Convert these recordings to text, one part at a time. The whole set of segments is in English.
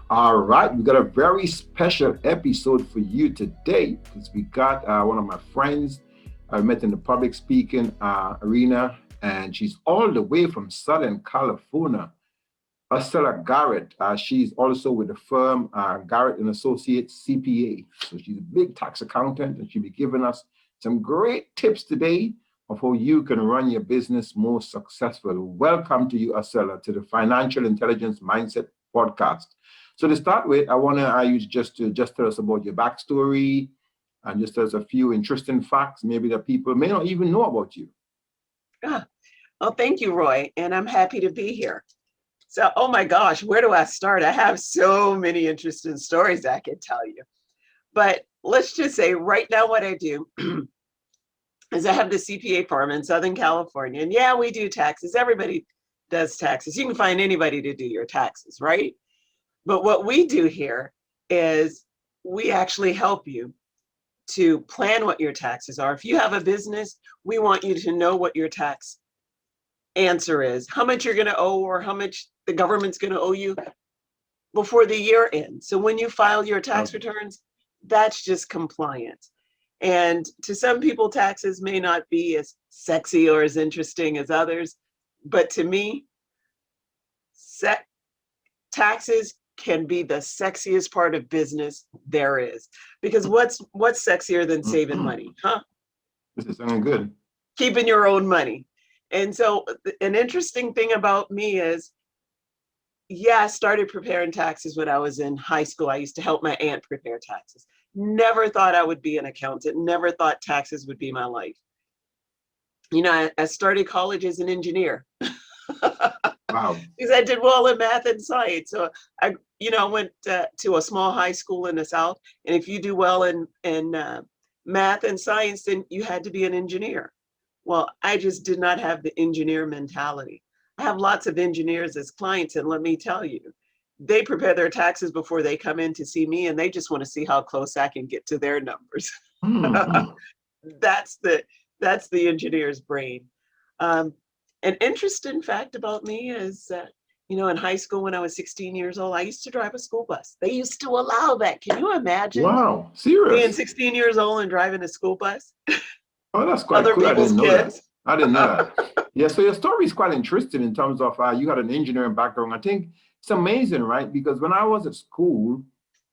All right, we got a very special episode for you today because we got one of my friends I met in the public speaking arena, and she's all the way from Southern California. Ursula Garrett. She's also with the firm Garrett and Associates CPA. So she's a big tax accountant, and she'll be giving us some great tips today of how you can run your business more successful. Welcome to you, Ursula, to the Financial Intelligence Mindset Podcast. So to start with, I want to you just tell us about your backstory and just tell us a few interesting facts, maybe that people may not even know about you. Ah, well, thank you, Roy, and I'm happy to be here. So, oh my gosh, where do I start? I have so many interesting stories I could tell you. But let's just say right now what I do is I have the CPA firm in Southern California. And yeah, we do taxes. Everybody does taxes. You can find anybody to do your taxes, right? But what we do here is we actually help you to plan what your taxes are. If you have a business, we want you to know what your tax answer is, how much you're going to owe or how much the government's going to owe you before the year ends. So when you file your tax Okay. returns, that's just compliance. And to some people, taxes may not be as sexy or as interesting as others, but to me, taxes can be the sexiest part of business there is. Because what's sexier than saving money, huh? This is sounding good. Keeping your own money. And so an interesting thing about me is, yeah, I started preparing taxes when I was in high school. I used to help my aunt prepare taxes. Never thought I would be an accountant, never thought taxes would be my life. I started college as an engineer Wow. because I did well in math and science. So I went to a small high school in the South. And if you do well in math and science, then you had to be an engineer. Well, I just did not have the engineer mentality. I have lots of engineers as clients, and let me tell you, they prepare their taxes before they come in to see me, and they just want to see how close I can get to their numbers. Mm-hmm. that's the that's the engineer's brain. Um, an interesting fact about me is that in high school when I was 16 years old, I used to drive a school bus. They used to allow that. Can you imagine Wow. being Serious? 16 years old and driving a school bus? Oh, that's quite Other cool. I people's didn't know that. kids. I didn't know that. Yeah, so your story is quite interesting in terms of you had an engineering background. I think it's amazing, right? Because when I was at school,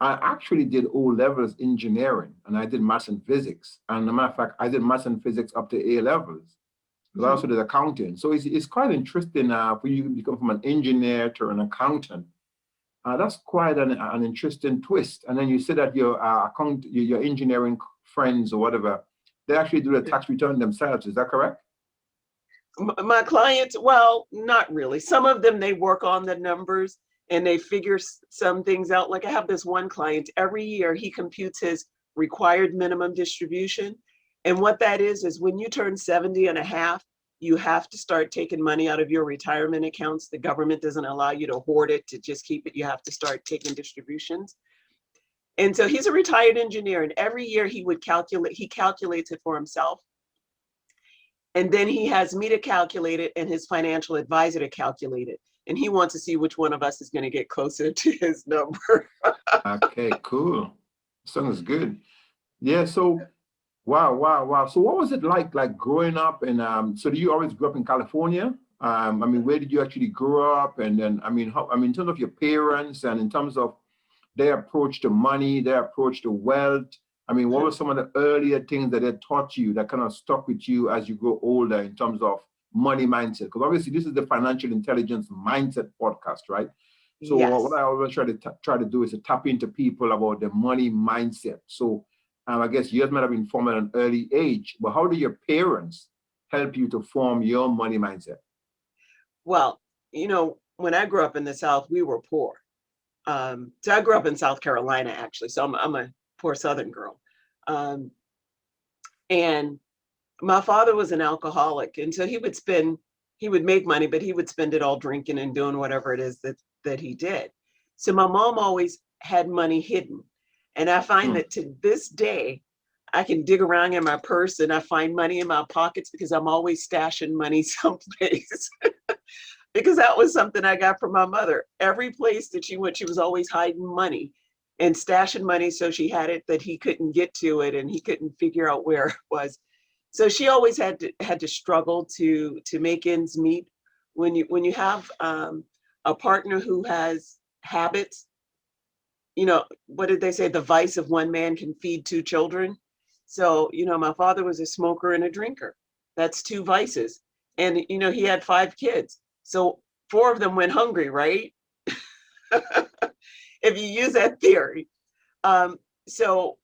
I actually did O levels engineering and I did maths and physics. And as a matter of fact, I did maths and physics up to A levels. But I Mhm. also did accounting. So it's quite interesting for you to become from an engineer to an accountant. That's quite an interesting twist. And then you said that your engineering friends or whatever, they actually do the tax return themselves. Is that correct? My clients, well, not really. Some of them, they work on the numbers and they figure some things out. Like I have this one client, every year he computes his required minimum distribution. And what that is when you turn 70 and a half, you have to start taking money out of your retirement accounts. The government doesn't allow you to hoard it, to just keep it. You have to start taking distributions. And so he's a retired engineer, and every year he calculates it for himself. And then he has me to calculate it and his financial advisor to calculate it. And he wants to see which one of us is going to get closer to his number. Okay, cool. Sounds good. Yeah, so wow, wow, wow. So what was it like growing up and so do you always grew up in California? I mean, where did you actually grow up? And then in terms of your parents and in terms of their approach to money, their approach to wealth. I mean, what were some of the earlier things that they taught you that kind of stuck with you as you grow older in terms of money mindset? Because obviously, this is the financial intelligence mindset podcast, right? So what Yes. I always try to do is to tap into people about the money mindset. So I guess yours might have been formed at an early age, but how do your parents help you to form your money mindset? Well, when I grew up in the South, we were poor. So I grew up in South Carolina, actually. So I'm a poor Southern girl. Um, and my father was an alcoholic. And so he would make money, but he would spend it all drinking and doing whatever it is that he did. So my mom always had money hidden. And I find Hmm. that to this day, I can dig around in my purse and I find money in my pockets because I'm always stashing money someplace. because that was something I got from my mother. Every place that she went, she was always hiding money and stashing money so she had it that he couldn't get to it and he couldn't figure out where it was. So she always had to struggle to make ends meet. When you have a partner who has habits, what did they say? The vice of one man can feed two children. So, my father was a smoker and a drinker. That's two vices. And, he had 5 kids. So 4 of them went hungry, right? If you use that theory. So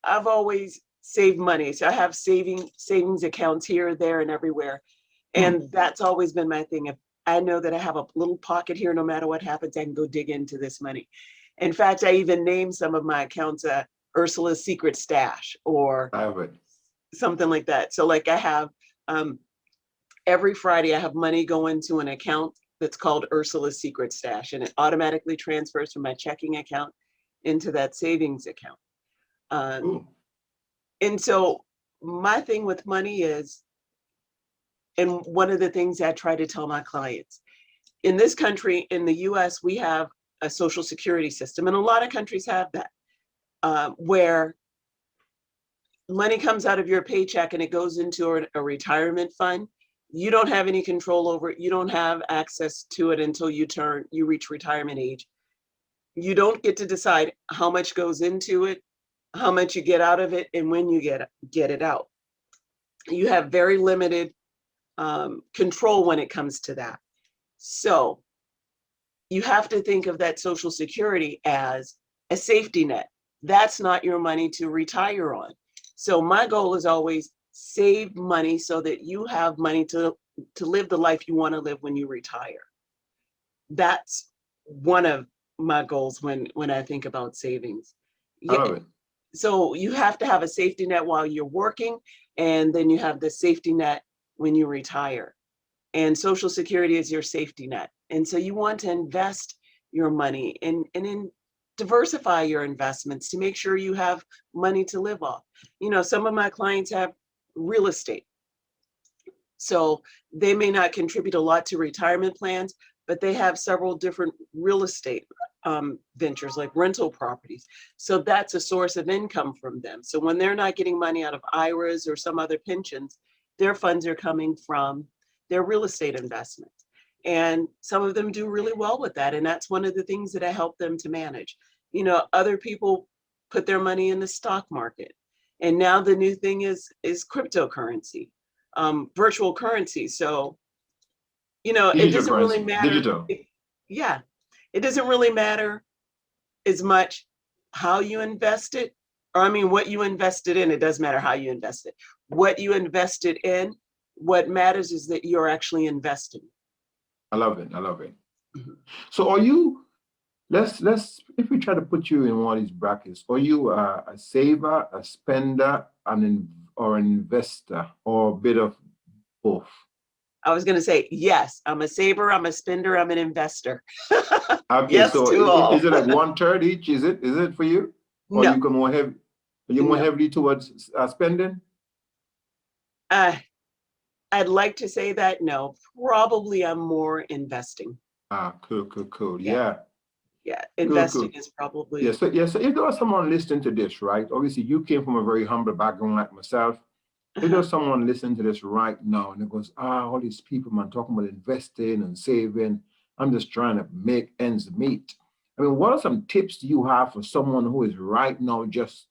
I've always saved money. So I have savings accounts here, there, and everywhere. And that's always been my thing. If I know that I have a little pocket here, no matter what happens, I can go dig into this money. In fact, I even named some of my accounts Ursula's Secret Stash or I have it. something like that. So like I have every Friday, I have money going to an account that's called Ursula's Secret Stash, and it automatically transfers from my checking account into that savings account. And so my thing with money is, and one of the things I try to tell my clients, in this country, in the US, we have a social security system, and a lot of countries have that, where money comes out of your paycheck and it goes into a retirement fund. You don't have any control over it. You don't have access to it until you reach retirement age. You don't get to decide how much goes into it, how much you get out of it, and when you get it out. You have very limited control when it comes to that. So you have to think of that Social Security as a safety net. That's not your money to retire on. So my goal is always save money so that you have money to live the life you want to live when you retire. That's one of my goals when I think about savings. I love it. So you have to have a safety net while you're working, and then you have the safety net when you retire. And Social Security is your safety net. And so you want to invest your money and diversify your investments to make sure you have money to live off. Some of my clients have real estate. So they may not contribute a lot to retirement plans, but they have several different real estate ventures like rental properties. So that's a source of income from them. So when they're not getting money out of IRAs or some other pensions, their funds are coming from their real estate investments. And some of them do really well with that. And that's one of the things that I help them to manage. Other people put their money in the stock market. And now the new thing is cryptocurrency, virtual currency. So, it doesn't really matter. Digital. It doesn't really matter as much how you invest it, or what you invested in. It does matter how you invest it. What you invested in, what matters is that you're actually investing. I love it. Mm-hmm. So are you, let's if we try to put you in one of these brackets, are you a saver, a spender, or an investor, or a bit of both? I was going to say, yes, I'm a saver, I'm a spender, I'm an investor. Okay, yes, so is it like 1/3 each? Is it for you? Or no. you go more heavy? Are you more heavily towards spending? I'd like to say that no. Probably I'm more investing. Cool. Yeah. Investing is probably. So if there was someone listening to this, right? Obviously, you came from a very humble background like myself. If there's someone listening to this right now and it goes, all these people, man, talking about investing and saving, I'm just trying to make ends meet. What are some tips you have for someone who is right now just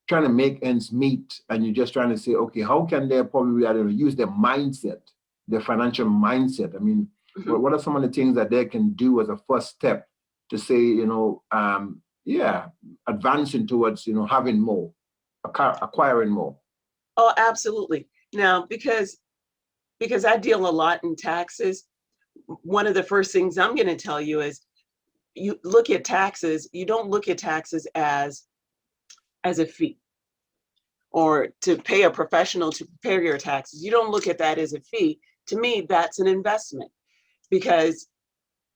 trying to make ends meet, and you're just trying to say, okay, how can they probably use their mindset, their financial mindset? What are some of the things that they can do as a first step to say, advancing towards, having more, acquiring more? Oh, absolutely. Now, because I deal a lot in taxes, one of the first things I'm going to tell you is you look at taxes. You don't look at taxes as a fee, or to pay a professional to prepare your taxes. You don't look at that as a fee. To me, that's an investment, because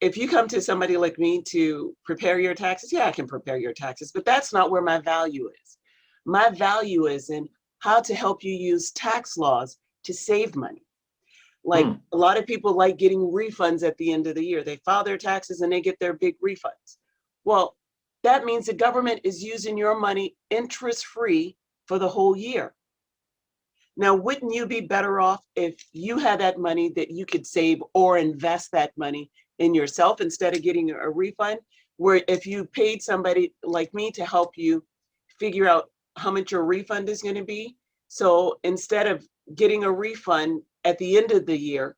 if you come to somebody like me to prepare your taxes, I can prepare your taxes, but that's not where my value is. My value is in how to help you use tax laws to save money. Like a lot of people like getting refunds at the end of the year. They file their taxes and they get their big refunds. Well, that means the government is using your money interest-free for the whole year. Now, wouldn't you be better off if you had that money that you could save or invest that money in yourself instead of getting a refund? Where if you paid somebody like me to help you figure out how much your refund is going to be. So instead of getting a refund at the end of the year,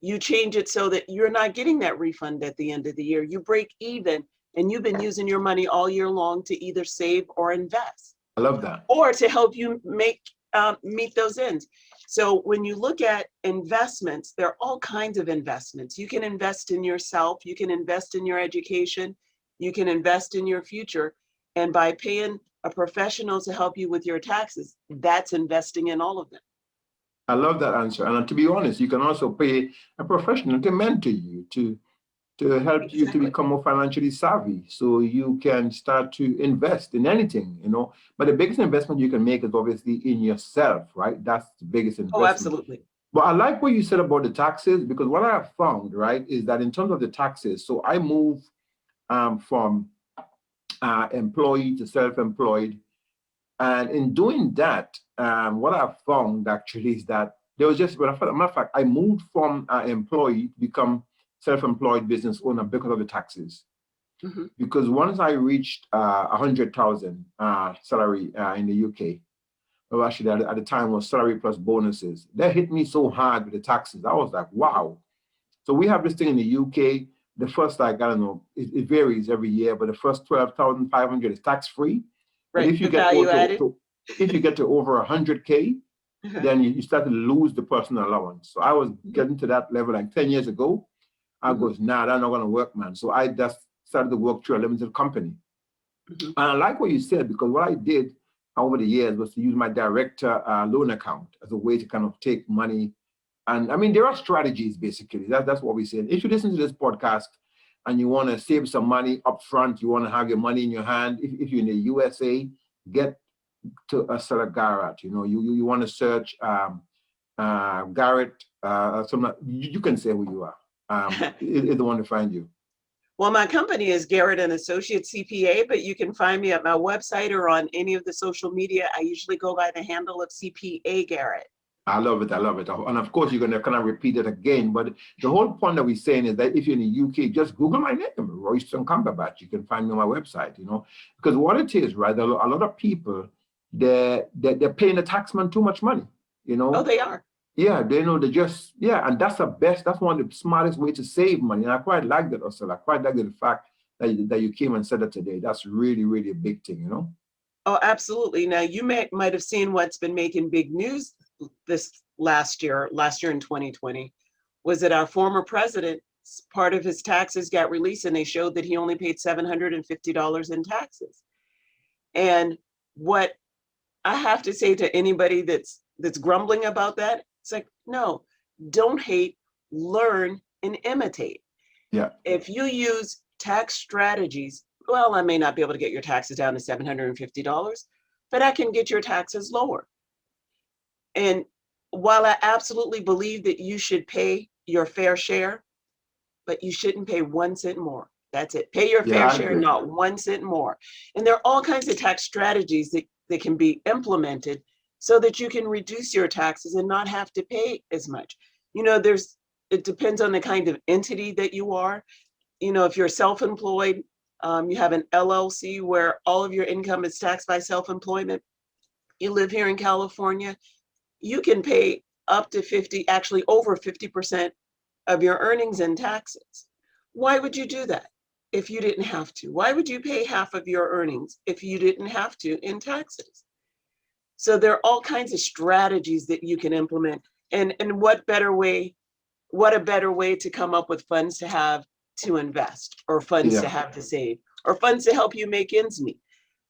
you change it so that you're not getting that refund at the end of the year. You break even and you've been using your money all year long to either save or invest. I love that. Or to help you meet those ends. So when you look at investments, there are all kinds of investments. You can invest in yourself, you can invest in your education, you can invest in your future. And by paying a professional to help you with your taxes, that's investing in all of them. I love that answer. And to be honest, you can also pay a professional to mentor you, to help you to become more financially savvy, so you can start to invest in anything, But the biggest investment you can make is obviously in yourself, right? That's the biggest investment. Oh, absolutely. But I like what you said about the taxes, because what I have found, right, is that in terms of the taxes, so I moved from employee to self-employed. And in doing that, what I found actually is that there was just, as a matter of fact, I moved from employee to become self-employed business owner because of the taxes. Mm-hmm. Because once I reached 100,000 salary in the UK, well, actually at the time was salary plus bonuses, that hit me so hard with the taxes. I was like, wow. So we have this thing in the UK. The first, like, I don't know, it varies every year, but the first 12,500 is tax-free. Right. But if you get to over 100K, then you start to lose the personal allowance. So I was getting to that level like 10 years ago. I goes, nah, that's not going to work, man. So I just started to work through a limited company. And I like what you said, because what I did over the years was to use my director loan account as a way to kind of take money. And I mean, there are strategies, basically. That's what we said. If you listen to this podcast and you want to save some money up front, you want to have your money in your hand, if you're in the USA, get to Ursula Garrett. You want to search Garrett. You can say who you are. It's the one to find you. Well, my company is Garrett and Associates CPA, but you can find me at my website or on any of the social media. I usually go by the handle of CPA Garrett. I love it. And of course, you're going to kind of repeat it again. But the whole point that we're saying is that if you're in the UK, just Google my name, Royston Cumberbatch. You can find me on my website, because what it is, right? A lot of people, they're paying the taxman too much money, Oh, they are. Yeah, and that's one of the smartest way to save money. And I quite like that, Ursula. I quite like the fact that you came and said that today. That's really, really a big thing, Oh, absolutely. Now, you might have seen what's been making big news this last year in 2020, was that our former president, part of his taxes got released, and they showed that he only paid $750 in taxes. And what I have to say to anybody that's grumbling about that, it's like, no, don't hate, learn, and imitate. Yeah. If you use tax strategies, well, I may not be able to get your taxes down to $750, but I can get your taxes lower. And while I absolutely believe that you should pay your fair share, but you shouldn't pay 1 cent more. That's it. Pay your fair share, not 1 cent more. And there are all kinds of tax strategies that can be implemented so that you can reduce your taxes and not have to pay as much. It depends on the kind of entity that you are. If you're self-employed, you have an LLC where all of your income is taxed by self-employment. You live here in California, you can pay up to over 50% of your earnings in taxes. Why would you do that if you didn't have to? Why would you pay half of your earnings if you didn't have to in taxes? So there are all kinds of strategies that you can implement. And what a better way to come up with funds to have to invest, or funds to have to save, or funds to help you make ends meet.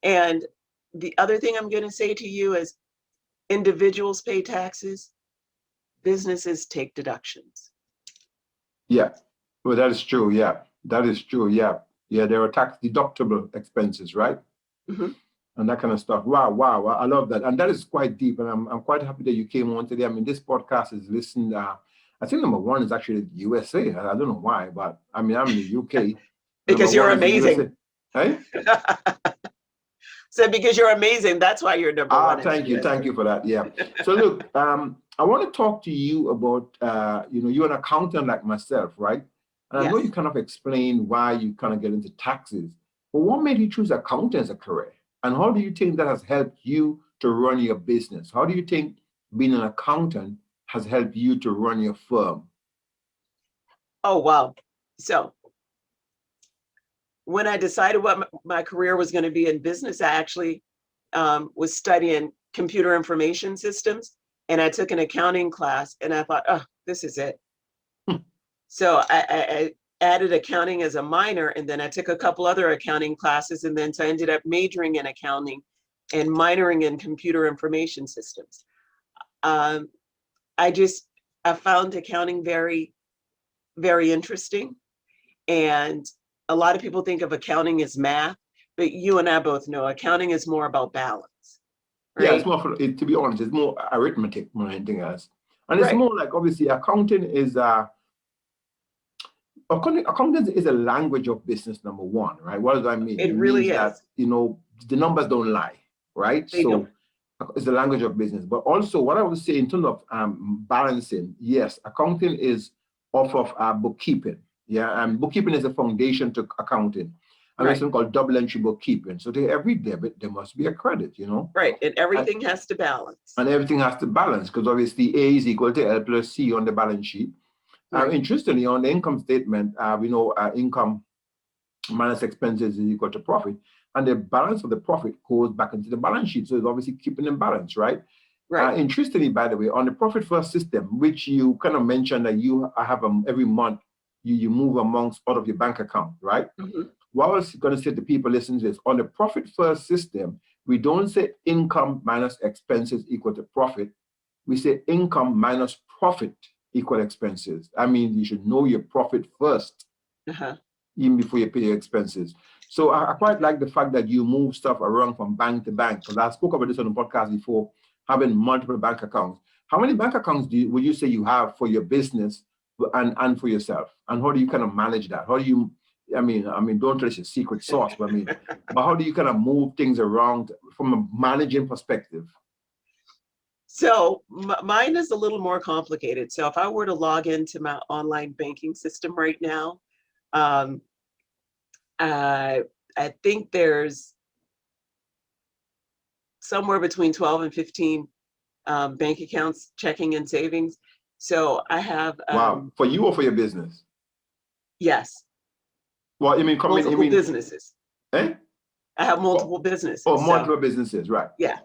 And the other thing I'm going to say to you is, individuals pay taxes, businesses take deductions. Yeah, well, that is true. Yeah, that is true. Yeah, there are tax deductible expenses, right? Mm-hmm. And that kind of stuff. Wow, I love that. And that is quite deep. And I'm quite happy that you came on today. I mean, this podcast is listened I think number one is actually the USA. I don't know why, but I mean, I'm in the UK. Number Because you're one is the amazing. USA. Hey? So because you're amazing, that's why you're number one in the Thank you. USA. Thank you for that. Yeah. So look, I want to talk to you about, you're an accountant like myself, right? And I know Yes. you kind of explained why you kind of get into taxes, but what made you choose accounting as a career? And how do you think that has helped you to run your business? How do you think being an accountant has helped you to run your firm? Oh, wow. So when I decided what my career was going to be in business, I actually was studying computer information systems, and I took an accounting class, and I thought, oh, this is it. So I added accounting as a minor, and then I took a couple other accounting classes, and then so I ended up majoring in accounting and minoring in computer information systems. Um, I found accounting very, very interesting. And a lot of people think of accounting as math, but you and I both know accounting is more about balance, Yeah, it's right? more, to be honest, it's more arithmetic more than anything else. And it's Right. more like, obviously, accounting is a language of business, number one, right? What does that mean? It It really means that, is. the numbers don't lie, right? They don't. So it's the language of business. But also, what I would say in terms of balancing, yes, accounting is off of bookkeeping. Yeah, and bookkeeping is a foundation to accounting. And there's Right. something called double entry bookkeeping. So to every debit, there must be a credit. Right. And And, everything has to balance. and everything has to balance because obviously A is equal to L plus C on the balance sheet. Right. Interestingly, on the income statement, we know income minus expenses is equal to profit. And the balance of the profit goes back into the balance sheet. So it's obviously keeping in balance, right? Right. Interestingly, by the way, on the profit first system, which you kind of mentioned that you have every month, you move amongst out of your bank account, right? Mhm. What I was going to say to people listening to this, on the profit first system, we don't say income minus expenses equal to profit. We say income minus profit equal expenses. I mean, you should know your profit first, Uh-huh. even before you pay your expenses. So I quite like the fact that you move stuff around from bank to bank, because I spoke about this on the podcast before, having multiple bank accounts. How many bank accounts would you say you have for your business and for yourself? And how do you kind of manage that? How do you, don't tell us your secret sauce, but how do you kind of move things around from a managing perspective? So mine is a little more complicated. So if I were to log into my online banking system right now, um, I think there's somewhere between 12 and 15 bank accounts, checking and savings. So I have, Wow, for you or for your business? yes, Well, you mean coming, multiple businesses. eh? I have Oh, multiple oh, businesses. So multiple businesses, right? yeah.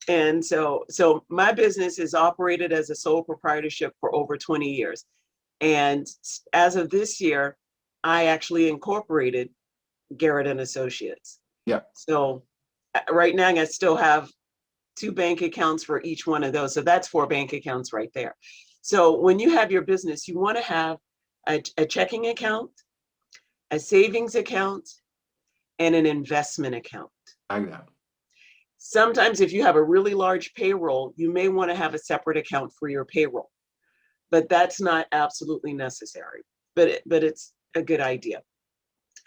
And so my business is operated as a sole proprietorship for over 20 years. And as of this year, I actually incorporated Garrett and Associates. Yeah. So right now I still have 2 bank accounts for each one of those. So that's 4 bank accounts right there. So when you have your business, you want to have a checking account, a savings account, and an investment account. I like that. Sometimes if you have a really large payroll, you may want to have a separate account for your payroll, but that's not absolutely necessary. But it's a good idea.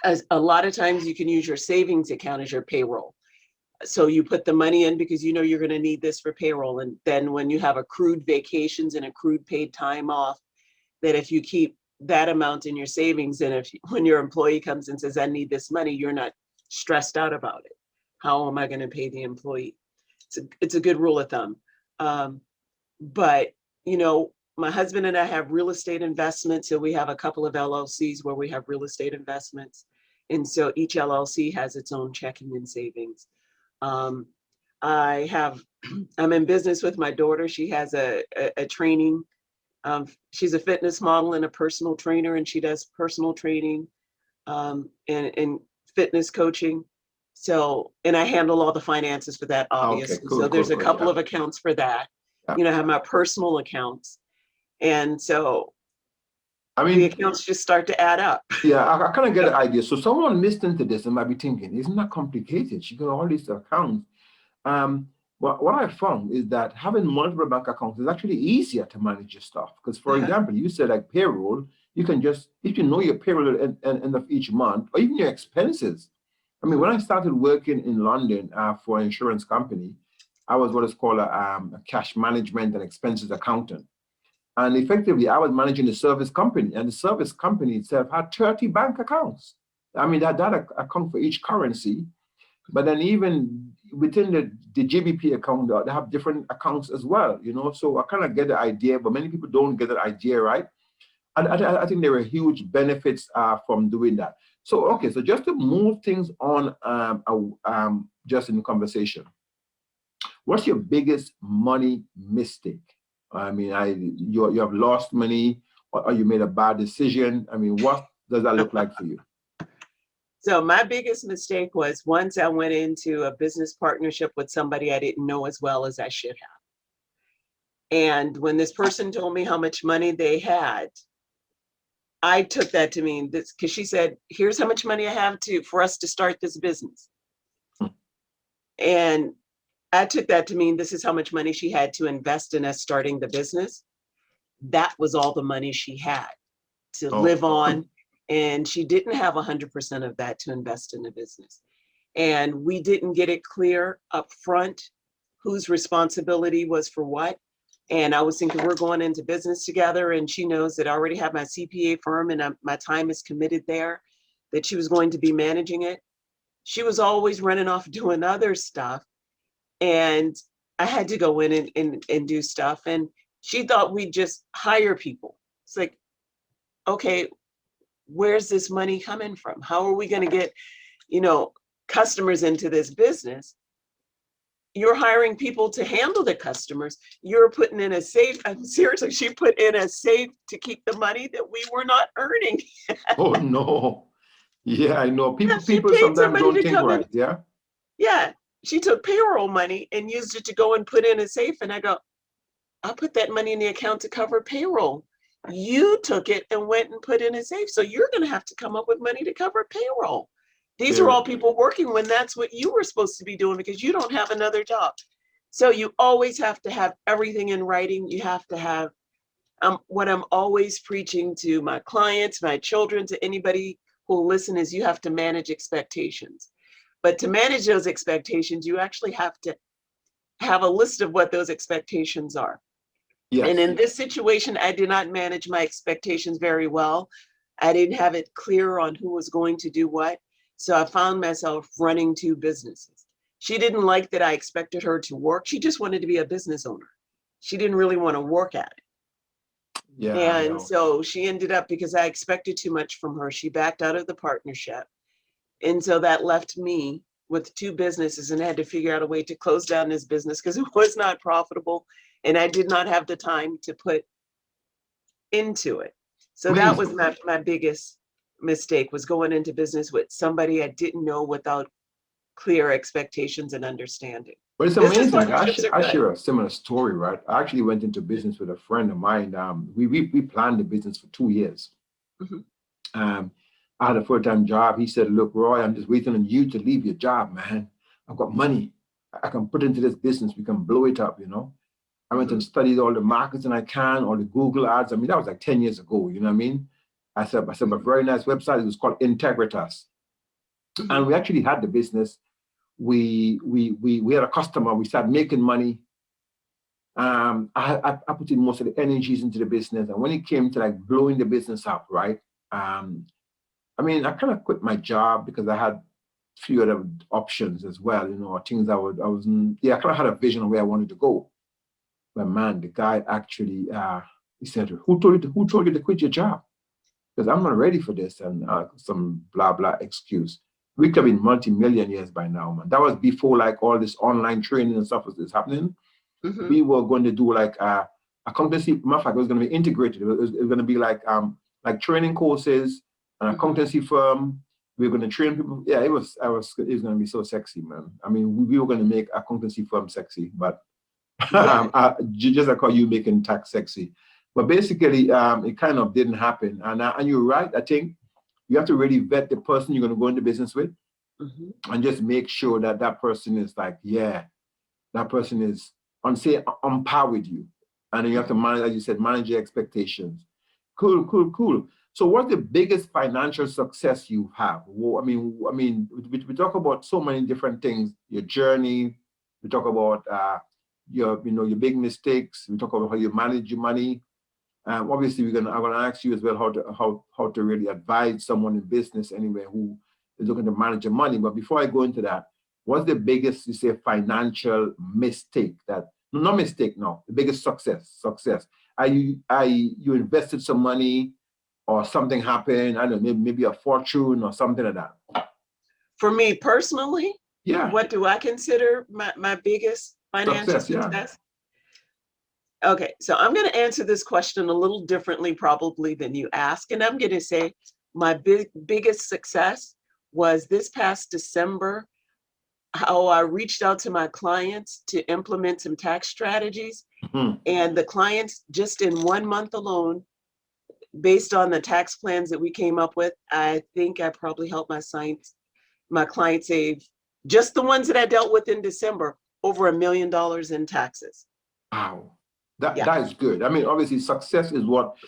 As a lot of times you can use your savings account as your payroll. So you put the money in because you know you're going to need this for payroll. And then when you have accrued vacations and accrued paid time off, that if you keep that amount in your savings, and when your employee comes and says, I need this money, you're not stressed out about it. How am I going to pay the employee? It's a good rule of thumb. But, my husband and I have real estate investments. So we have a couple of LLCs where we have real estate investments. And so each LLC has its own checking and savings. Um, I'm in business with my daughter. She has a training. She's a fitness model and a personal trainer, and she does personal training and fitness coaching. So, and I handle all the finances for that, Okay, obviously. cool, So cool, there's a cool. couple Yeah. of accounts for that. Yeah. I have my personal accounts. And so I the mean, accounts just start to add up. yeah, I kind of get the idea. So someone listening to this and might be thinking, isn't that complicated? She got all these accounts. Um, Well, what I found is that having multiple bank accounts is actually easier to manage your stuff. Because, for Uh-huh. example, you said like payroll, you can just, if you know your payroll at end of each month, or even your expenses. I mean, when Mhm. I started working in London for an insurance company, I was what is called a cash management and expenses accountant. And effectively, I was managing the service company, and the service company itself had 30 bank accounts. I mean, that account for each currency. But then even within the GBP account, they have different accounts as well, you know. So I kind of get the idea, but many people don't get the idea, right? I think there are huge benefits from doing that. So, okay, so just to move things on just in the conversation, what's your biggest money mistake? I mean, you have lost money or you made a bad decision. I mean, what does that look like for you? So my biggest mistake was once I went into a business partnership with somebody I didn't know as well as I should have. And when this person told me how much money they had, I took that to mean this because she said, "Here's how much money I have to for us to start this business." And I took that to mean this is how much money she had to invest in us starting the business. That was all the money she had to Oh, live on. And she didn't have 100% of that to invest in the business. And we didn't get it clear up front whose responsibility was for what. And I was thinking we're going into business together, and she knows that I already have my CPA firm and my time is committed there, that she was going to be managing it. She was always running off doing other stuff, and I had to go in and do stuff. And she thought we'd just hire people. It's like, okay, where's this money coming from? How are we going to get, you know, customers into this business? You're hiring people to handle the customers. You're putting in a safe. I'm seriously, she put in a safe to keep the money that we were not earning. oh no. Yeah, I know. Yeah, she People paid sometimes somebody don't to think come in. right. Yeah. Yeah, she took payroll money and used it to go and put in a safe. And I go, I'll put that money in the account to cover payroll. You took it and went and put in a safe. So you're going to have to come up with money to cover payroll. These are all There. people working when that's what you were supposed to be doing because you don't have another job. So you always have to have everything in writing. You have to have what I'm always preaching to my clients, my children, to anybody who will listen is you have to manage expectations. But to manage those expectations, you actually have to have a list of what those expectations are. And Yes. in this situation, I did not manage my expectations very well. I didn't have it clear on who was going to do what. So I found myself running two businesses. She didn't like that I expected her to work. She just wanted to be a business owner. She didn't really want to work at it. Yeah, I And know. so she ended up, because I expected too much from her, she backed out of the partnership. And so that left me with two businesses and I had to figure out a way to close down this business because it was not profitable and I did not have the time to put into it. So that Please. was my biggest mistake was going into business with somebody I didn't know without clear expectations and understanding. But it's Business amazing. partnerships are I good. share a similar story, right? I actually went into business with a friend of mine. We planned the business for 2 years. Mhm. Um, I had a full-time job. He said, "Look, Roy, I'm just waiting on you to leave your job, man. I've got money. I can put into this business. We can blow it up, you know." I went and Mhm. studied all the marketing I can, all the Google ads. I mean, that was like 10 years ago, you know what I mean? I set up a Mhm. very nice website. It was called Integritas. And Mhm. we actually had the business. We had a customer. We started making money. I put in most of the energies into the business. And when it came to like blowing the business up, right? Um, I mean, I kind of quit my job because I had a few other options as well, you know, things yeah, I kind of had a vision of where I wanted to go. But man, the guy actually, he said, who told you to quit your job? Because I'm not ready for this and some blah, blah excuse. We could have been multi-millionaires by now, man. That was before like all this online training and stuff was happening. Mhm. We were going to do like accountancy. Matter of fact, it was going to be integrated. It was going to be like training courses, an Mhm. accountancy firm. We were going to train people. Yeah, it was going to be so sexy, man. I mean, we were going to make accountancy firm sexy, but Yeah. just like how you making tax sexy. But basically, it kind of didn't happen. And you're right. I think you have to really vet the person you're going to go into business with Mhm. and just make sure that that person is like, yeah. that person is on par with you. And then you have to manage, as you said, manage your expectations. Cool, cool, cool. So what's the biggest financial success you have? Well, we talk about so many different things, your journey, we talk about your big mistakes, we talk about how you manage your money. Obviously, I'm gonna ask you as well how to really advise someone in business anyway who is looking to manage your money. But before I go into that, what's the biggest, you say, financial mistake that no, not mistake, no, the biggest success? You invested some money or something happened, I don't know, maybe a fortune or something like that. For me personally, Yeah. what do I consider my biggest financial success? Yeah. Okay, so I'm going to answer this question a little differently probably than you ask. And I'm going to say my biggest success was this past December, how I reached out to my clients to implement some tax strategies. Mm-hmm. And the clients, just in 1 month alone, based on the tax plans that we came up with, I think I probably helped my clients save, just the ones that I dealt with in December, over $1 million in taxes. Wow. That is good. I mean, obviously, success is what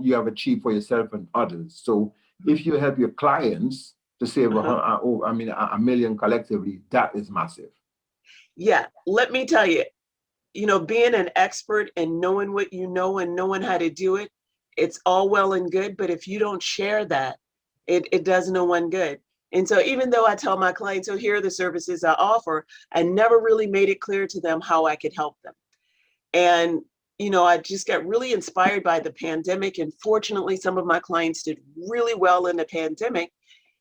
you have achieved for yourself and others. So if you help your clients to save $1 million collectively, that is massive. Yeah, let me tell you, being an expert and knowing what you know and knowing how to do it, it's all well and good. But if you don't share that, it does no one good. And so even though I tell my clients, oh, here are the services I offer, I never really made it clear to them how I could help them. And, I just got really inspired by the pandemic. And fortunately, some of my clients did really well in the pandemic.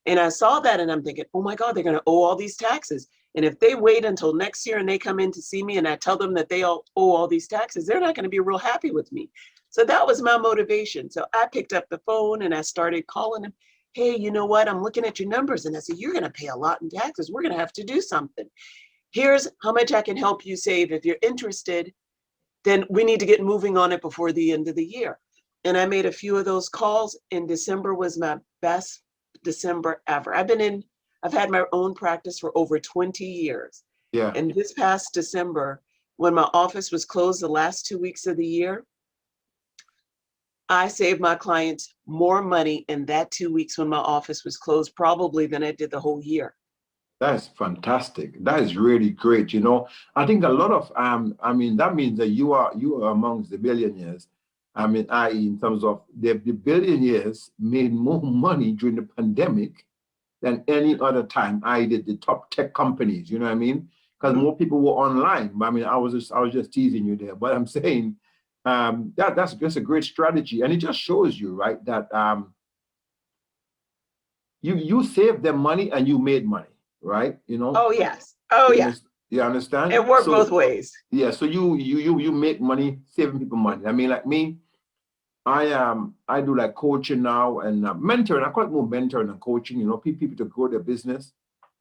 And I saw that and I'm thinking, oh my God, they're going to owe all these taxes. And if they wait until next year and they come in to see me and I tell them that they all owe all these taxes, they're not going to be real happy with me. So that was my motivation. So I picked up the phone and I started calling them. Hey, you know what? I'm looking at your numbers. And I said, you're going to pay a lot in taxes. We're going to have to do something. Here's how much I can help you save. If you're interested, then we need to get moving on it before the end of the year. And I made a few of those calls, and December was my best December ever. I've had my own practice for over 20 years. Yeah. And this past December, when my office was closed the last 2 weeks of the year, I saved my clients more money in that 2 weeks when my office was closed, probably than I did the whole year. That's fantastic. That is really great. I think a lot of that means that you are amongst the billionaires. In terms of the billionaires made more money during the pandemic than any other time. The top tech companies, you know what I mean? Because more people were online. I was just teasing you there, but I'm saying that's just a great strategy, and it just shows you, right, that you saved them money and you made money. Right, Oh yes. Oh yeah. You understand? It worked both ways. Yeah. So you make money saving people money. Like me, I do like coaching now and mentoring. I call it more mentoring and coaching. People to grow their business.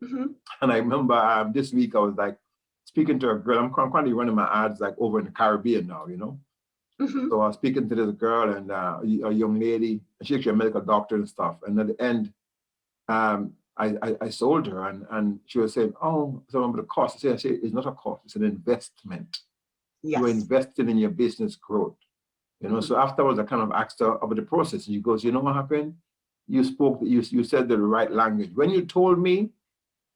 Mm-hmm. And I remember this week I was like speaking to a girl. I'm currently running my ads like over in the Caribbean now. Mm-hmm. So I was speaking to this girl and a young lady. She's actually a medical doctor and stuff. And at the end, I sold her and she was saying, oh, so about the cost. I said, it's not a cost, it's an investment. Yes. You're investing in your business growth. Mm-hmm. So afterwards I kind of asked her about the process. And she goes, you know what happened? You said the right language. When you told me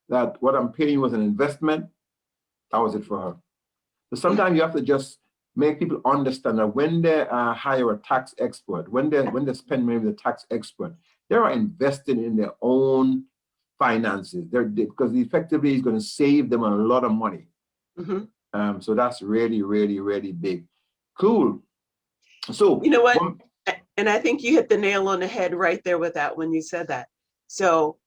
that what I'm paying you was an investment, that was it for her. So sometimes you have to just make people understand that when they hire a tax expert, when they spend money with a tax expert, they are investing in their own finances. Because effectively it's going to save them a lot of money. Mm-hmm. So that's really, really, really big. Cool. So you know what? And I think you hit the nail on the head right there with that when you said that. So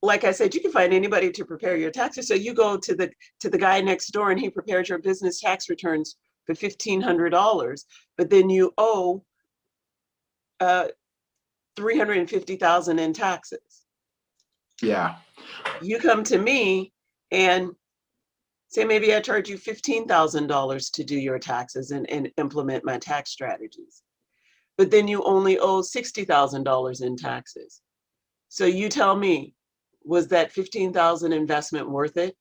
like I said, you can find anybody to prepare your taxes. So you go to the guy next door and he prepares your business tax returns for $1,500, but then you owe $350,000 in taxes. Yeah. You come to me and say, maybe I charge you $15,000 to do your taxes and implement my tax strategies. But then you only owe $60,000 in taxes. So you tell me, was that $15,000 investment worth it?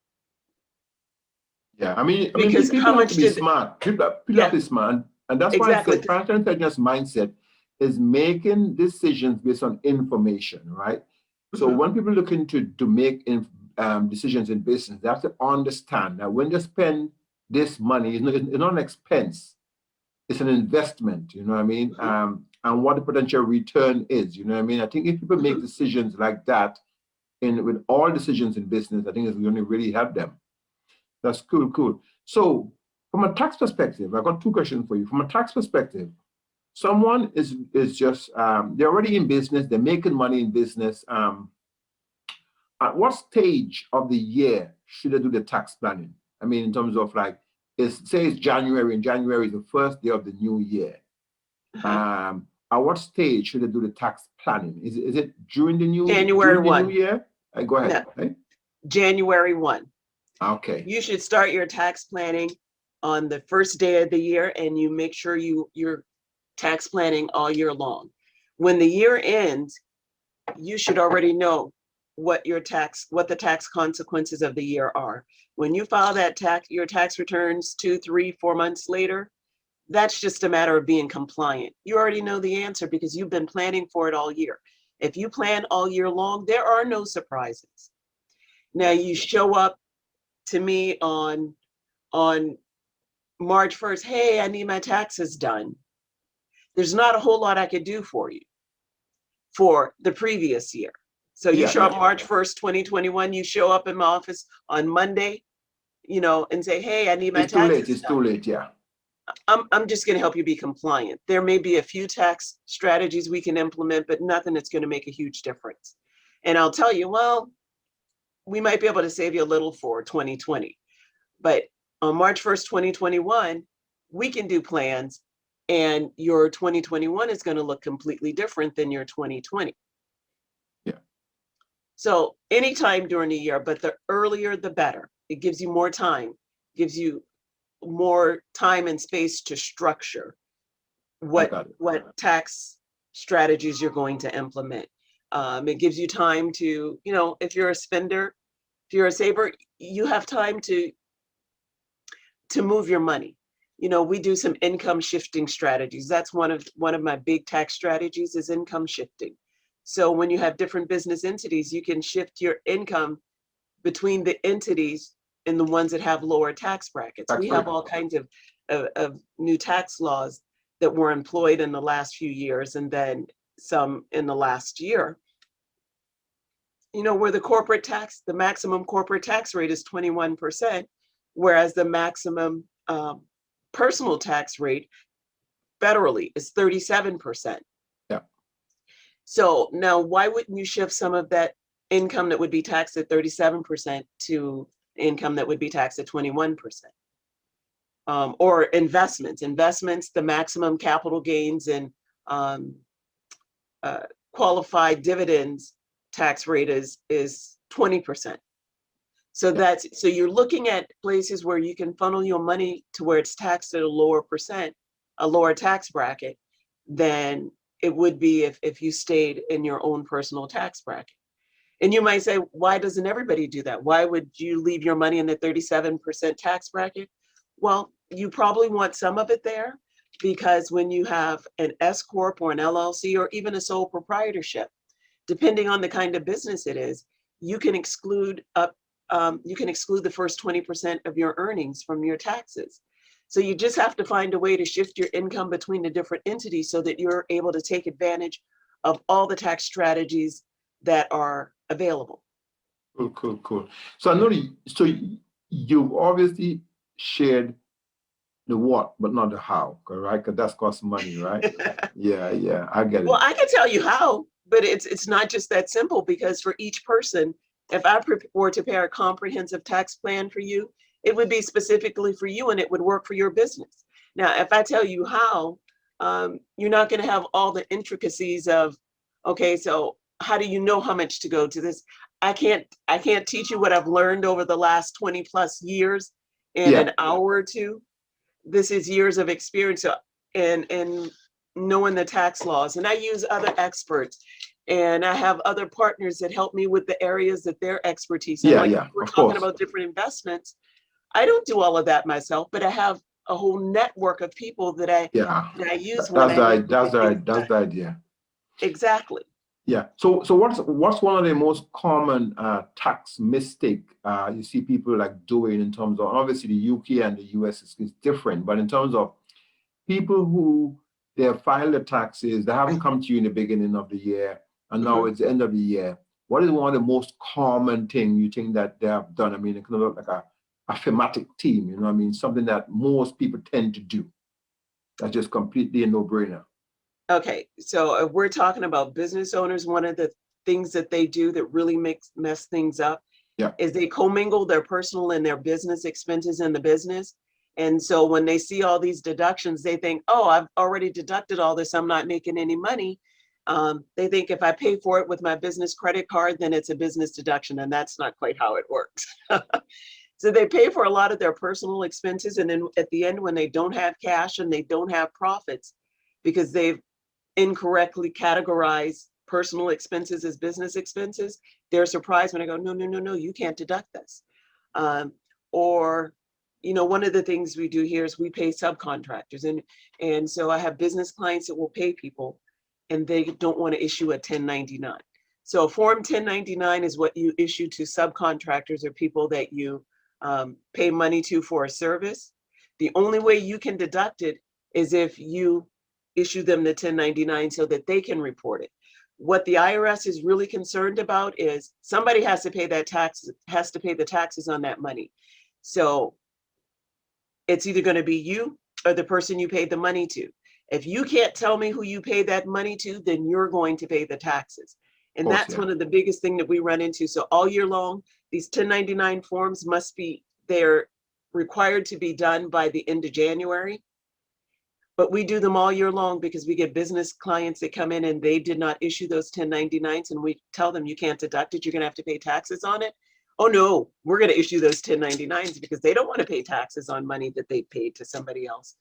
Yeah, I mean, Because how people have to much be did, smart. People have yeah, to be smart, and that's why I exactly. said financial intelligence mindset is making decisions based on information, right? So Mhm, when people look into to make decisions in business, they have to understand that when they spend this money, it's not an expense; it's an investment. You know what I mean? mhm, And what the potential return is. You know what I mean? I think if people make mhm. decisions like that in with all decisions in business, I think it's going to really help them. That's cool, cool. So, from a tax perspective, I've got two questions for you. From a tax perspective, someone is just they're already in business, they're making money in business. At what stage of the year should they do the tax planning? I mean, in terms of like, say it's January, and January is the first day of the new year. Uh-huh. At what stage should they do the tax planning? Is it January during the new 1. year? Go ahead. No, Right? January 1. Okay. You should start your tax planning on the first day of the year, and you make sure you're tax planning all year long. When the year ends, you should already know what the tax consequences of the year are. When you file your tax returns 2, 3, 4 months later, that's just a matter of being compliant. You already know the answer because you've been planning for it all year. If you plan all year long, there are no surprises. Now you show up to me on March 1st, hey, I need my taxes done. There's not a whole lot I could do for you for the previous year. So you Yeah, show up yeah. March 1st, 2021, you show up in my office on Monday, and say, hey, I need my It's too late. taxes It's done. too late. Yeah. I'm just going to help you be compliant. There may be a few tax strategies we can implement, but nothing that's going to make a huge difference. And I'll tell you, well, we might be able to save you a little for 2020. But on March 1st, 2021, we can do plans, and your 2021 is going to look completely different than your 2020. Yeah. So anytime during the year, but the earlier, the better. It gives you more time, gives you more time and space to structure I what got it. what tax strategies you're going to implement. It gives you time to, if you're a spender, if you're a saver, you have time to move your money. We do some income shifting strategies. That's one of my big tax strategies is income shifting. So when you have different business entities, you can shift your income between the entities and the ones that have lower tax brackets. Tax We have break. all kinds of new tax laws that were employed in the last few years, and then some in the last year. Where the maximum corporate tax rate is 21%, whereas the maximum personal tax rate federally is 37%. Yeah. So now, why wouldn't you shift some of that income that would be taxed at 37% to income that would be taxed at 21%? Or investments, the maximum capital gains and um, qualified dividends tax rate is 20%. So Yeah. so you're looking at places where you can funnel your money to where it's taxed at a lower tax bracket than it would be if you stayed in your own personal tax bracket. And you might say, why doesn't everybody do that? Why would you leave your money in the 37% tax bracket? Well, you probably want some of it there because when you have an S Corp or an LLC or even a sole proprietorship, depending on the kind of business it is, you can exclude the first 20% of your earnings from your taxes. So you just have to find a way to shift your income between the different entities so that you're able to take advantage of all the tax strategies that are available. Cool, cool, cool. So I know so you've obviously shared the what, but not the how, right? Because that's cost money, right? Yeah, yeah, I get Well, it. I can tell you how, but it's not just that simple because for each person, if I were to prepare a comprehensive tax plan for you, it would be specifically for you and it would work for your business. Now, if I tell you how, you're not going to have all the intricacies of, okay, so how do you know how much to go to this? I can't teach you what I've learned over the last 20 plus years in Yeah, an hour or two. This is years of experience and knowing the tax laws. And I use other experts and I have other partners that help me with the areas that their expertise in. yeah, Like if yeah, we're of talking course. about different investments, I don't do all of that myself, but I have a whole network of people Yeah, that I use when that's I need to get things that's done. the idea. Exactly. Yeah. So what's one of the most common tax mistake you see people like doing in terms of, obviously the UK and the US is different, but in terms of people who they have filed their taxes, they haven't come to you in the beginning of the year, and now Mhm. it's the end of the year. What is one of the most common thing you think that they have done? I mean, it kind of look like a thematic team, you know what I mean? Something that most people tend to do. That's just completely a no-brainer. Okay, so if we're talking about business owners, one of the things that they do that really mess things up Yeah. is they commingle their personal and their business expenses in the business. And so when they see all these deductions, they think, oh, I've already deducted all this, I'm not making any money. They think if I pay for it with my business credit card, then it's a business deduction, and that's not quite how it works. So they pay for a lot of their personal expenses, and then at the end, when they don't have cash and they don't have profits, because they've incorrectly categorize personal expenses as business expenses, they're surprised when I go, no, no, no, no, you can't deduct this. Or, one of the things we do here is we pay subcontractors. And so I have business clients that will pay people and they don't want to issue a 1099. So a Form 1099 is what you issue to subcontractors or people that you pay money to for a service. The only way you can deduct it is if you issue them the 1099 so that they can report it. What the IRS is really concerned about is somebody has to pay the taxes on that money. So it's either going to be you or the person you paid the money to. If you can't tell me who you paid that money to, then you're going to pay the taxes. Of And course, that's yeah. one of the biggest thing that we run into. So all year long, these 1099 forms they're required to be done by the end of January. But we do them all year long because we get business clients that come in and they did not issue those 1099s, and we tell them you can't deduct it, you're going to have to pay taxes on it. Oh no, we're going to issue those 1099s because they don't want to pay taxes on money that they paid to somebody else.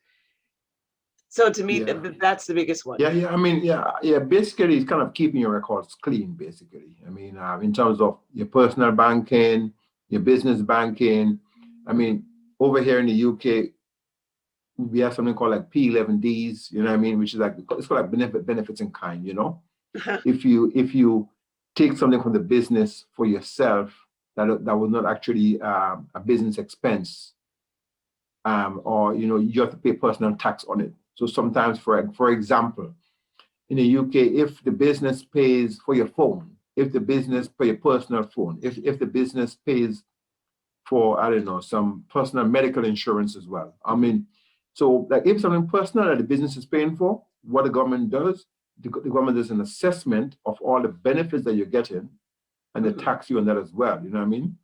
So to me, Yeah. that's the biggest one. Yeah, I mean, yeah. Basically, it's kind of keeping your records clean. Basically, I mean, in terms of your personal banking, your business banking. I mean, over here in the UK, we have something called like P11Ds. You know what I mean? Which is like it's called like benefits in kind. You know, if you take something from the business for yourself that was not actually a business expense, or you have to pay personal tax on it. So sometimes, for example, in the UK, if the business pays for your phone, if the business for your personal phone, if the business pays for, I don't know, some personal medical insurance as well. I mean, so like if something personal that the business is paying for, what the government does, the government does an assessment of all the benefits that you're getting and they tax you on that as well. You know what I mean?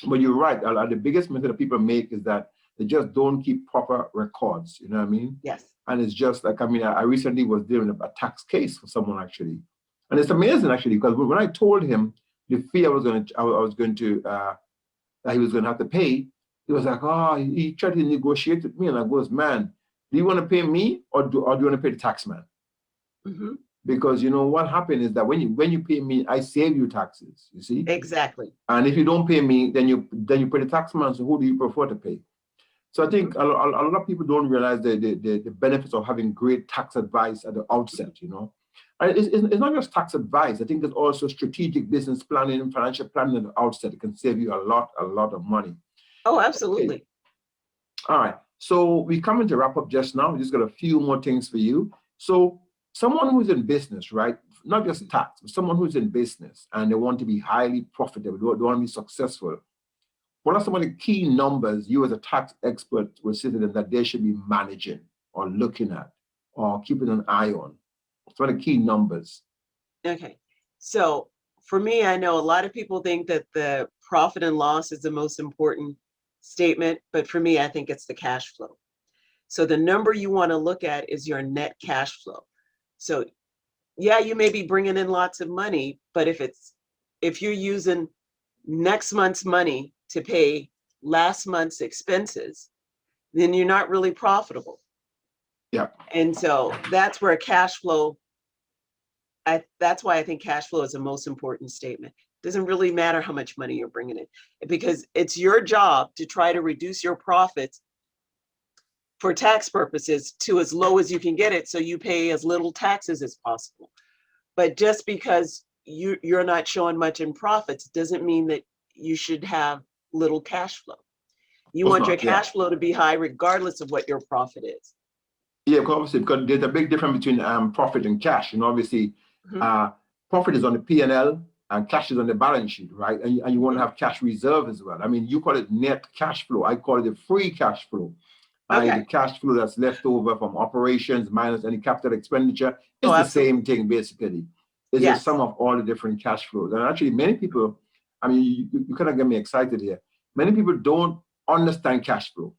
But you're right. The biggest mistake that people make is that they just don't keep proper records. You know what I mean? Yes. And it's just like, I mean, I recently was dealing with a tax case for someone actually, and it's amazing actually because when I told him the fee I was going to that he was going to have to pay, he was like, oh, he tried to negotiate with me, and I goes, man, do you want to pay me or do you want to pay the tax man? Mm-hmm. Because what happened is that when you pay me, I save you taxes. You see. Exactly. And if you don't pay me, then you pay the tax man. So who do you prefer to pay? So I think a lot of people don't realize the benefits of having great tax advice at the outset. And it's not just tax advice. I think it's also strategic business planning and financial planning at the outset. It can save you a lot of money. Oh, Okay. absolutely. All right. So we coming to wrap up just now. We just got a few more things for you. So someone who's in business, right? Not just tax, but someone who's in business and they want to be highly profitable, they want to be successful. What are some of the key numbers you as a tax expert will say to them that they should be managing or looking at or keeping an eye on? Some of the key numbers. Okay. So for me, I know a lot of people think that the profit and loss is the most important statement, but for me, I think it's the cash flow. So the number you want to look at is your net cash flow. So yeah, you may be bringing in lots of money, but if you're using next month's money to pay last month's expenses, then you're not really profitable. Yeah. And so that's where cash flow, that's why I think cash flow is the most important statement. Doesn't really matter how much money you're bringing in, because it's your job to try to reduce your profits for tax purposes to as low as you can get it, so you pay as little taxes as possible. But just because you're not showing much in profits doesn't mean that you should have little cash flow. You Of course want your not. Yeah. cash flow to be high regardless of what your profit is. Yeah, because obviously, because there's a big difference between profit and cash. And obviously, Mhm, uh, profit is on the P&L and cash is on the balance sheet, right? And you want to mhm. have cash reserve as well. I mean, you call it net cash flow. I call it the free cash flow. The Okay. cash flow that's left over from operations minus any capital expenditure Oh, is the absolutely. same thing, basically. It's a Yes. sum of all the different cash flows. And actually, many people, I mean, you kind of get me excited here. Many people don't understand cash flow.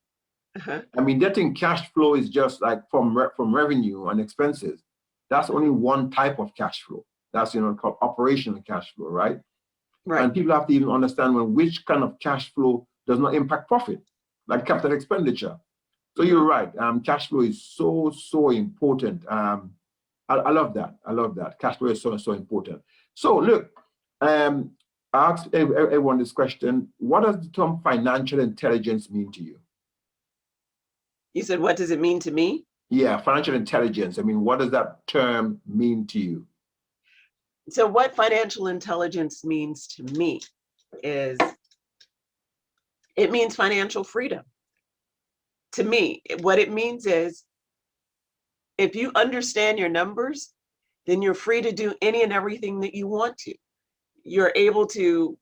Uh-huh. I mean, they think cash flow is just like from revenue and expenses. That's only Mhm. one type of cash flow. That's called operational cash flow, right? Right. And people have to even understand which kind of cash flow does not impact profit, like capital expenditure. So you're Mhm. right. Cash flow is so important. I love that. I love that. Cash flow is so important. So look, um, I asked everyone this question: what does the term financial intelligence mean to you? You said, what does it mean to me? Yeah, financial intelligence. I mean, what does that term mean to you? So what financial intelligence means to me is, it means financial freedom. To me, what it means is, if you understand your numbers, then you're free to do any and everything that you want to. You're able to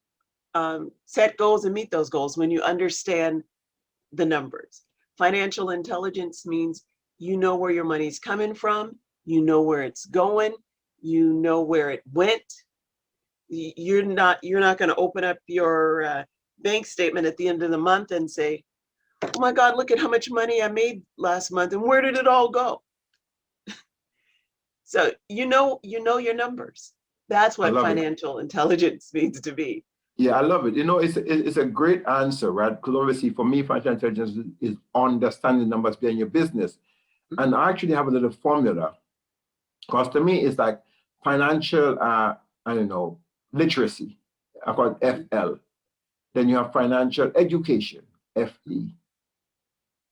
set goals and meet those goals when you understand the numbers. Financial intelligence means you know where your money's coming from, you know where it's going, you know where it went. You're not going to open up your bank statement at the end of the month and say, "Oh my God, look at how much money I made last month, and where did it all go?" So you know your numbers. That's I what love it. financial intelligence means to be. Yeah, I love it. It's a great answer, right? Because obviously, for me, financial intelligence is understanding numbers behind your business. And Mhm. I actually have a little formula. Because to me, it's like financial, I don't know, literacy. I call it Mhm. FL. Then you have financial education, FE.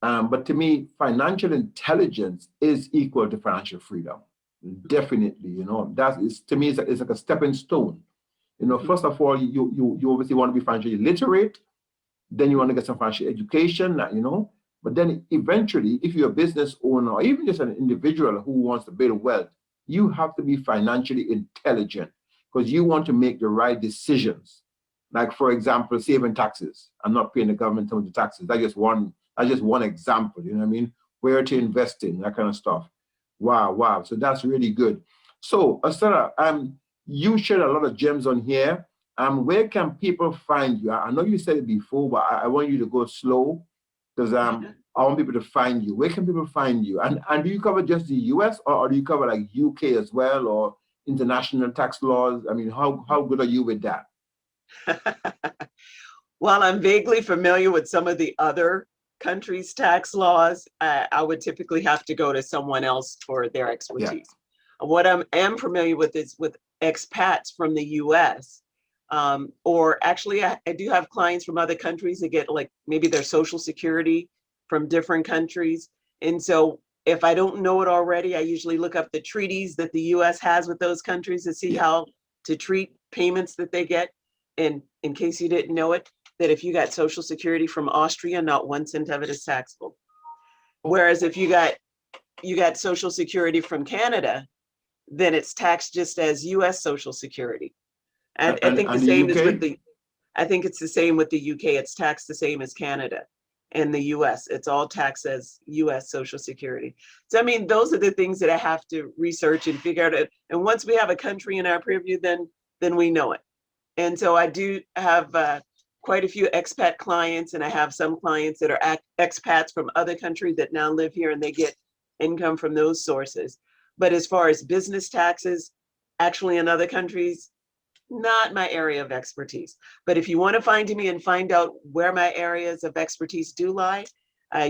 But to me, financial intelligence is equal to financial freedom. Definitely, that is to me, it's like a stepping stone. Mhm. First of all, you obviously want to be financially literate, then you want to get some financial education. But then eventually, if you're a business owner or even just an individual who wants to build wealth, you have to be financially intelligent because you want to make the right decisions. Like, for example, saving taxes and not paying the government some of the taxes. That's just one example, you know what I mean? Where to invest in, that kind of stuff. Wow, wow. So that's really good. So, Astara, you shared a lot of gems on here. Where can people find you? I know you said it before, but I want you to go slow because I want people to find you. Where can people find you? And do you cover just the US or do you cover like UK as well or international tax laws? I mean, how good are you with that? While I'm vaguely familiar with some of the other countries' tax laws, I would typically have to go to someone else for their Yeah. expertise. What I am familiar with is with expats from the US. Or actually, I do have clients from other countries that get like maybe their social security from different countries. And so if I don't know it already, I usually look up the treaties that the US has with those countries to see Yeah. how to treat payments that they get. And in case you didn't know it, that if you got social security from Austria, not 1 cent of it is taxable. Whereas if you got social security from Canada, then it's taxed just as US social security. And I And, think the and the same is with UK? the I think it's the same with the UK. It's taxed the same as Canada and the US. It's all taxed as US social security. So I mean, those are the things that I have to research and figure out. And once we have a country in our purview, then we know it. And so I do have quite a few expat clients, and I have some clients that are expats from other countries that now live here and they get income from those sources. But as far as business taxes, actually in other countries, not my area of expertise. But if you want to find me and find out where my areas of expertise do lie,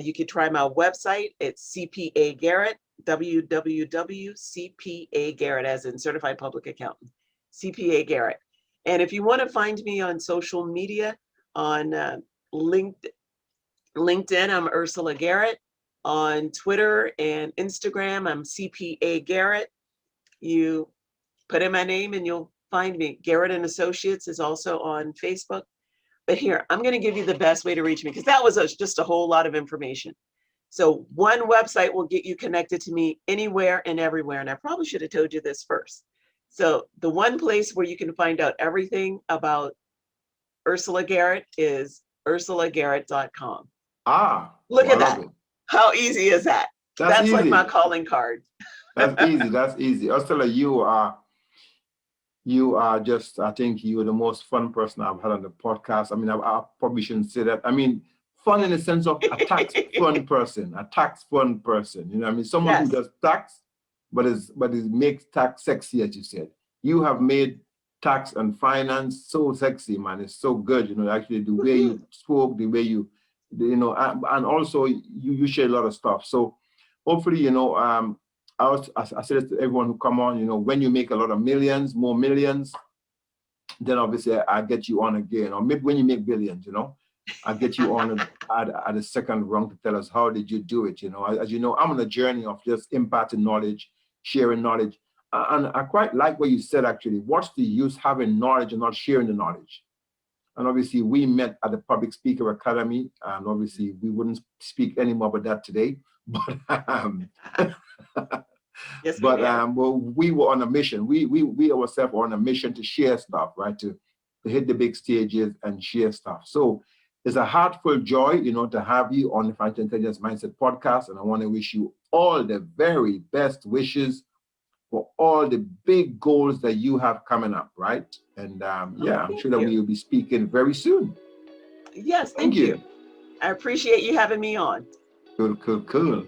you could try my website. It's CPA Garrett, www.cpagarrett, as in certified public accountant, CPA Garrett. And if you want to find me on social media, on LinkedIn, I'm Ursula Garrett. On Twitter and Instagram, I'm CPA Garrett. You put in my name and you'll find me. Garrett and Associates is also on Facebook. But here, I'm going to give you the best way to reach me, because that was just a whole lot of information. So one website will get you connected to me anywhere and everywhere. And I probably should have told you this first. So the one place where you can find out everything about Ursula Garrett is ursulagarrett.com. Look at that. It. How easy is that? That's easy. Like my calling card. That's easy. That's easy. Ursula, you are just, I think you're the most fun person I've had on the podcast. I mean, I probably shouldn't say that. I mean, fun in the sense of a tax fun person, a tax fun person. You know what I mean? Someone who does tax, but it makes tax sexy, as you said. You have made tax and finance so sexy, man. It's so good. You know, actually the way you spoke, the way you know, and also you share a lot of stuff. So hopefully, you know, I said to everyone who come on, you know, when you make a lot of millions, more millions, then obviously I get you on again. Or maybe when you make billions, you know, I get you on at the second round to tell us how did you do it. You know, as you know, I'm on a journey of just imparting knowledge, sharing knowledge. And I quite like what you said, actually. What's the use having knowledge and not sharing the knowledge? And obviously we met at the Public Speaker Academy, and obviously we wouldn't speak anymore about that today. But yes, well, we were on a mission. We ourselves were on a mission to share stuff, right? To hit the big stages and share stuff. So it's a heartful joy, you know, to have you on the Financial Intelligence Mindset podcast. And I want to wish you all the very best wishes for all the big goals that you have coming up, right? And yeah, I'm sure that we will be speaking very soon. Yes, thank you. I appreciate you having me on. Cool.